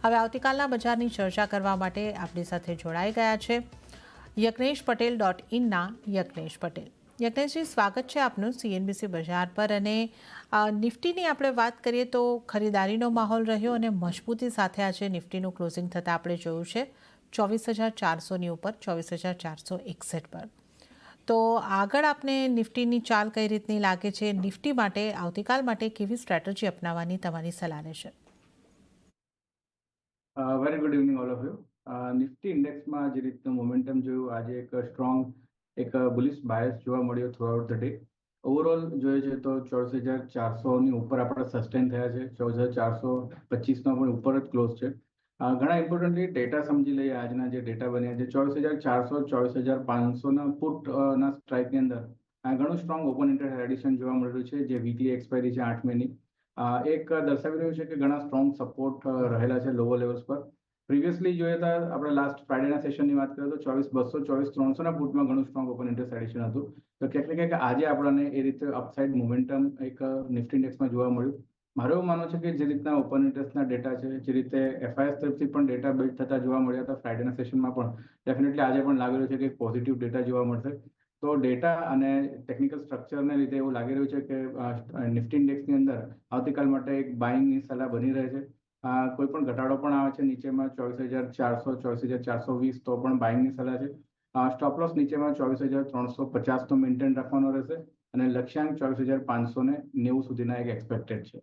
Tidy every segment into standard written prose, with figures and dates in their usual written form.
હવે આવતીકાલના બજારની ચર્ચા કરવા માટે આપણી સાથે જોડાઈ ગયા છે યજ્ઞેશપટેલ.inના યજ્ઞેશ પટેલ. યજ્ઞેશજી, સ્વાગત છે આપનું CNBC બજાર પર. અને નિફ્ટીની આપણે વાત કરીએ તો ખરીદારીનો માહોલ રહ્યો અને મજબૂતી સાથે આજે નિફ્ટીનું ક્લોઝિંગ થતાં આપણે જોયું છે 24,400ની ઉપર 24,461 પર. તો આગળ આપને નિફ્ટીની ચાલ કઈ રીતની લાગે છે? નિફ્ટી માટે આવતીકાલ માટે કેવી સ્ટ્રેટેજી અપનાવવાની તમારી સલાહ રહેશે? Very good evening all of you. Nifty ઇન્ડેક્સમાં જે રીતનું મોમેન્ટમ જોયું, આજે એક સ્ટ્રોંગ બુલિશ બાયસ જોવા મળ્યો થ્રુઆઉટ ધ ડે. ઓવરઓલ જોઈએ છે તો 24,400ની ઉપર આપણે સસ્ટેન થયા છે. 24,425 પણ ઉપર જ ક્લોઝ છે. ઘણા ઇમ્પોર્ટન્ટલી ડેટા સમજી લઈએ. આજના જે ડેટા બન્યા છે 24,400 24,500ના પુટના સ્ટ્રાઇકની અંદર ઘણું સ્ટ્રોંગ ઓપન ઇન્ટરેસ્ટ એડિશન જોવા મળ્યું છે, જે વીકલી એક્સપાયરી છે 8 મેની. એક દર્શાવી રહ્યું છે કે ઘણા સ્ટ્રોંગ સપોર્ટ રહેલા છે લોઅર લેવલ્સ પર. પ્રિવિયસલી જોઈએ તો આપણે લાસ્ટ ફ્રાઇડેના સેશનની વાત કરીએ તો 24,200 24,300ના પુટમાં ઘણું સ્ટ્રોંગ ઓપન ઇન્ટરેસ્ટ એડિશન હતું. તો ક્યાંક ને ક્યાંક આજે આપણને એ રીતે અપસાઇડ મોમેન્ટમ એક નિફ્ટી ઇન્ડેક્સમાં જોવા મળ્યું. મારું એવું માનવું છે કે જે રીતના ઓપન ઇન્ટરેસ્ટના ડેટા છે, જે રીતે FIS તરફથી પણ ડેટા બિલ્ડ થતા જોવા મળ્યા હતા ફ્રાઇડેના સેશનમાં, પણ ડેફિનેટલી આજે પણ લાગી રહ્યું છે કે પોઝિટિવ ડેટા જોવા મળશે. તો ડેટા અને ટેકનિકલ સ્ટ્રક્ચરને લીધે એવું લાગી રહ્યું છે કે નિફ્ટી ઇન્ડેક્સની અંદર આવતીકાલ માટે એક બાઇંગની સલાહ બની રહે છે. કોઈ પણ ઘટાડો પણ આવે છે નીચેમાં 24,400 24,420 તો પણ બાઇંગની સલાહ છે. સ્ટોપ લોસ નીચેમાં 24,350 મેન્ટેન રાખવાનો રહેશે અને લક્ષ્યાંક 24,590 સુધીના એક એક્સપેક્ટેડ છે.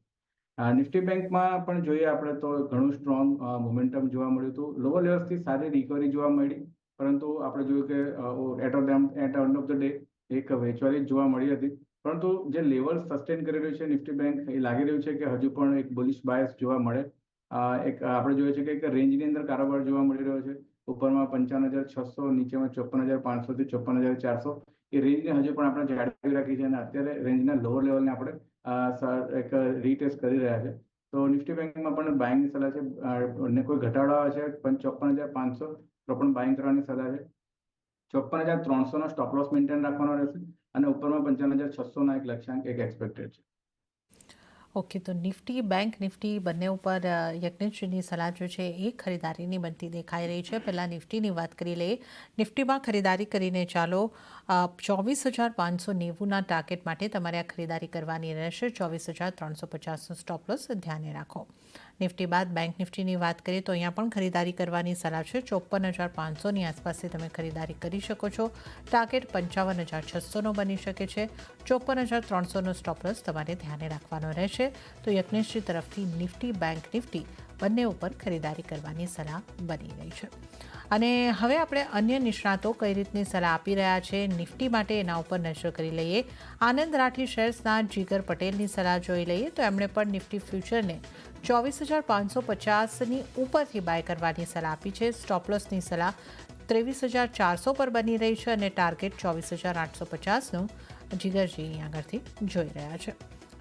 નિફ્ટી બેંકમાં પણ જોઈએ આપણે તો ઘણું સ્ટ્રોંગ મોમેન્ટમ જોવા મળ્યું હતું. લોઅર લેવલ્સથી સારી રિકવરી જોવા મળી, પરંતુ આપણે જોયું કે at end of the day એક વેચવાલી જોવા મળી હતી. પરંતુ જે લેવલ સસ્ટેન કરી રહ્યું છે નિફ્ટી બેંક, એ લાગી રહ્યું છે કે હજુ પણ એક બુલિશ બાયસ જોવા મળે. આપણે જોઈએ છે કે એક રેન્જની અંદર કારોબાર જોવા મળી રહ્યો છે. ઉપરમાં 55,600, નીચેમાં 54,500 થી 54,400. એ રેન્જને હજુ પણ આપણે જાળવી રાખી છે અને અત્યારે રેન્જના લોઅર લેવલને આપણે એક રીટેસ્ટ કરી રહ્યા છે. તો નિફ્ટી બેંકમાં પણ બાઇંગની સલાહ છે. અને કોઈ ઘટાડો આવે છે 54,500 તો પણ બાઇંગ કરવાની સલાહ છે. 54,300નો સ્ટોપ લોસ મેન્ટેન રાખવાનો રહેશે અને ઉપરમાં 55,600ના એક લક્ષ્યાંક એક એક્સપેક્ટેડ છે. ઓકે, તો નિફ્ટી બેંક નિફ્ટી બંને ઉપર યજ્ઞેશજીની સલાહ જો છે એ ખરીદારીની બનતી દેખાઈ રહી છે. પહેલાં નિફ્ટીની વાત કરી લઈએ. નિફ્ટીમાં ખરીદારી કરીને ચાલો 24,590ના ટાર્ગેટ માટે તમારે આ ખરીદારી કરવાની રહેશે. 24,350નો સ્ટોપ લોસ ધ્યાને રાખો. નિફ્ટી બાદ બેંક નિફ્ટીની વાત કરીએ તો અહીંયા પણ ખરીદારી કરવાની સલાહ છે. 54,500ની આસપાસથી તમે ખરીદારી કરી શકો છો. ટાર્ગેટ 55,600નો બની શકે છે. 54,300નો સ્ટોપ લોસ તમારે ધ્યાને રાખવાનો રહેશે. તો યજ્ઞેશજી તરફથી નિફ્ટી બેંક નિફ્ટી બંને ઉપર ખરીદારી કરવાની સલાહ બની રહી છે. અને હવે આપણે અન્ય નિષ્ણાતો કઈ રીતની સલાહ આપી રહ્યા છે નિફ્ટી માટે એના ઉપર નજર કરી લઈએ. આનંદ રાઠી શેર્સના જીગર પટેલની સલાહ જોઈ લઈએ તો એમણે પણ નિફ્ટી ફ્યુચરને 24,550ની ઉપરથી બાય કરવાની સલાહ આપી છે. સ્ટોપલોસની સલાહ 23,400 પર બની રહી છે અને ટાર્ગેટ 24,850નું જીગરજી અહીં આગળથી જોઈ રહ્યા છે.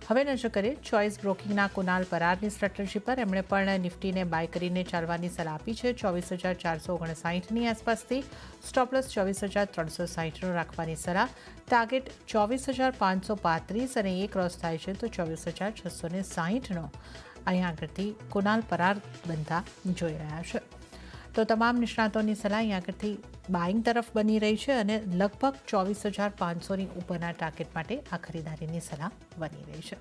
હવે નજર કરીએ ચોઇસ બ્રોકિંગના કુનાલ પરારની સ્ટ્રેટેજી પર. એમણે પણ નિફ્ટીને બાય કરીને ચાલવાની સલાહ આપી છે. 24,459ની આસપાસથી સ્ટોપલોસ 24,360નો રાખવાની સલાહ. ટાર્ગેટ 24,535 અને એ ક્રોસ થાય છે તો 24,660નો અહીંયા આગળથી કુનાલ પરાર બનતા જોઈ રહ્યા છે. તો તમામ નિષ્ણાતોની સલાહ અહીં આગળથી બાઇંગ તરફ બની રહી છે અને લગભગ 24,500ની ઉપરના ટાર્ગેટ માટે આ ખરીદારીની સલાહ બની રહી છે.